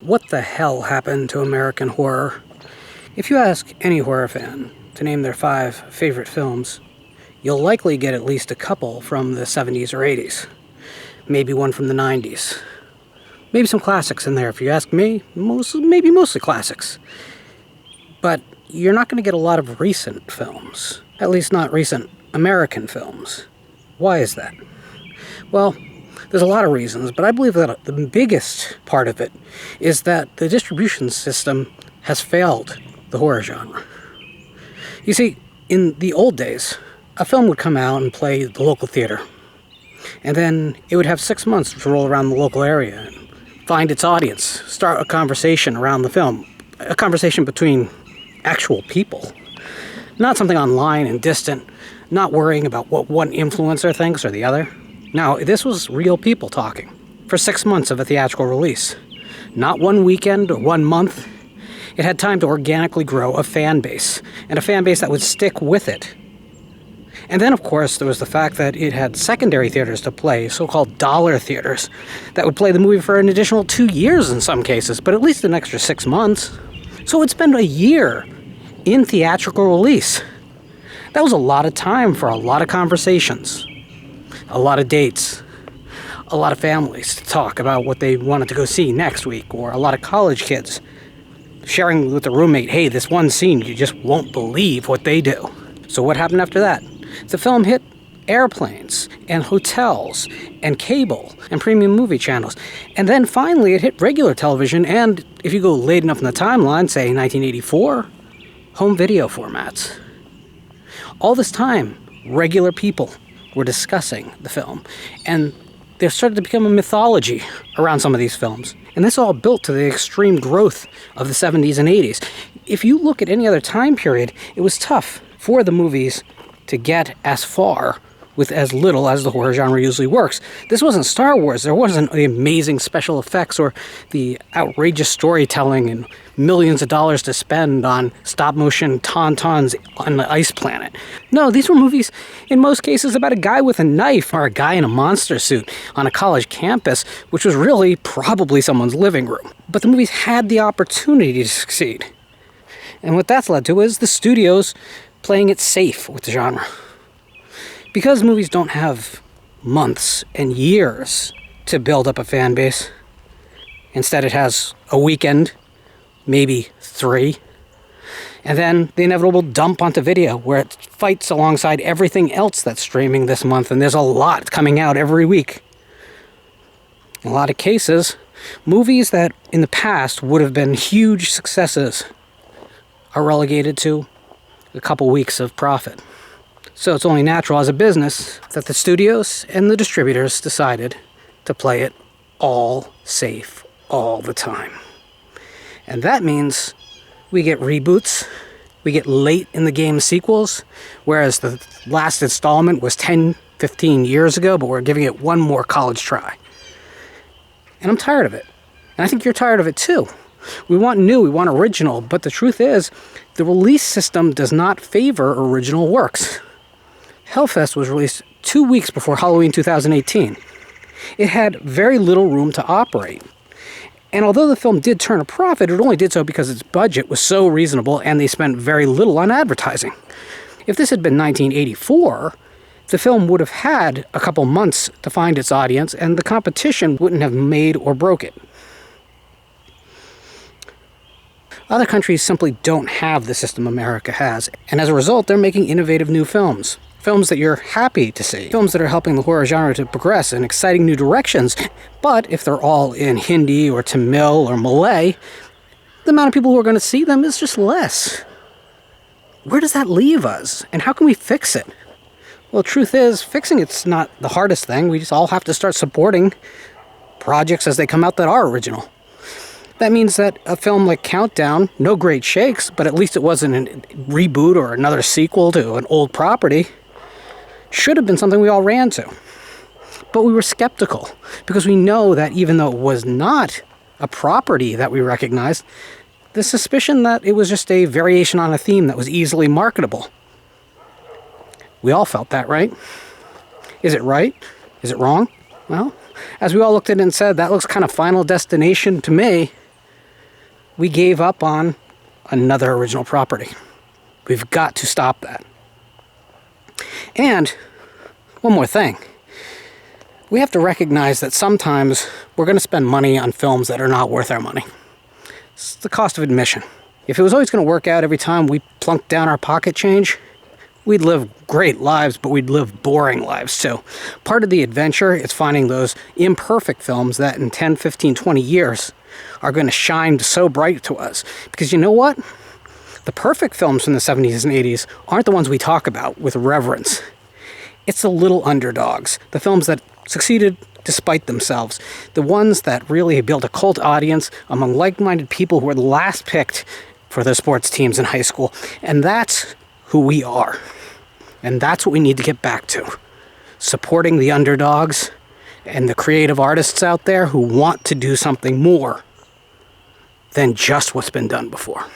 What the hell happened to American horror? If you ask any horror fan to name their 5 favorite films, you'll likely get at least a couple from the 70s or 80s. Maybe one from the 90s. Maybe some classics in there, if you ask me. Maybe mostly classics. But you're not going to get a lot of recent films. At least not recent American films. Why is that? Well, there's a lot of reasons, but I believe that the biggest part of it is that the distribution system has failed the horror genre. You see, in the old days, a film would come out and play the local theater, and then it would have 6 months to roll around the local area and find its audience, start a conversation around the film, a conversation between actual people, not something online and distant, not worrying about what one influencer thinks or the other. Now, this was real people talking for 6 months of a theatrical release. Not one weekend or 1 month. It had time to organically grow a fan base, and a fan base that would stick with it. And then, of course, there was the fact that it had secondary theaters to play, so-called dollar theaters, that would play the movie for an additional 2 years in some cases, but at least an extra 6 months. So it'd spend a year in theatrical release. That was a lot of time for a lot of conversations. A lot of dates, a lot of families to talk about what they wanted to go see next week, or a lot of college kids sharing with a roommate, hey, this one scene, you just won't believe what they do. So what happened after that? The film hit airplanes and hotels and cable and premium movie channels. And then finally it hit regular television and, if you go late enough in the timeline, say 1984, home video formats. All this time, regular people were discussing the film, and there started to become a mythology around some of these films. And this all built to the extreme growth of the 70s and 80s. If you look at any other time period, it was tough for the movies to get as far with as little as the horror genre usually works. This wasn't Star Wars. There wasn't the amazing special effects or the outrageous storytelling and millions of dollars to spend on stop-motion tauntauns on the ice planet. No, these were movies, in most cases, about a guy with a knife or a guy in a monster suit on a college campus, which was really probably someone's living room. But the movies had the opportunity to succeed. And what that's led to is the studios playing it safe with the genre. Because movies don't have months and years to build up a fan base, instead it has a weekend, maybe 3, and then the inevitable dump onto video where it fights alongside everything else that's streaming this month, and there's a lot coming out every week. In a lot of cases, movies that in the past would have been huge successes are relegated to a couple weeks of profit. So it's only natural as a business that the studios and the distributors decided to play it all safe all the time. And that means we get reboots, we get late in the game sequels, whereas the last installment was 10, 15 years ago, but we're giving it one more college try. And I'm tired of it. And I think you're tired of it too. We want new, we want original, but the truth is, the release system does not favor original works. Hellfest was released 2 weeks before Halloween 2018. It had very little room to operate. And although the film did turn a profit, it only did so because its budget was so reasonable and they spent very little on advertising. If this had been 1984, the film would have had a couple months to find its audience and the competition wouldn't have made or broke it. Other countries simply don't have the system America has, and as a result, they're making innovative new films. Films that you're happy to see. Films that are helping the horror genre to progress in exciting new directions. But if they're all in Hindi or Tamil or Malay, the amount of people who are going to see them is just less. Where does that leave us? And how can we fix it? Well, the truth is, fixing it's not the hardest thing. We just all have to start supporting projects as they come out that are original. That means that a film like Countdown, no great shakes, but at least it wasn't a reboot or another sequel to an old property, should have been something we all ran to. But we were skeptical, because we know that even though it was not a property that we recognized, the suspicion that it was just a variation on a theme that was easily marketable. We all felt that, right? Is it right? Is it wrong? Well, as we all looked at it and said, that looks kind of Final Destination to me. we gave up on another original property. We've got to stop that. And one more thing. We have to recognize that sometimes we're going to spend money on films that are not worth our money. It's the cost of admission. If it was always going to work out every time we plunked down our pocket change, we'd live great lives, but we'd live boring lives too. Part of the adventure is finding those imperfect films that in 10, 15, 20 years are going to shine so bright to us. Because you know what? The perfect films from the 70s and 80s aren't the ones we talk about with reverence. It's the little underdogs, the films that succeeded despite themselves, the ones that really built a cult audience among like-minded people who were last picked for their sports teams in high school. And that's who we are. And that's what we need to get back to. Supporting the underdogs and the creative artists out there who want to do something more than just what's been done before.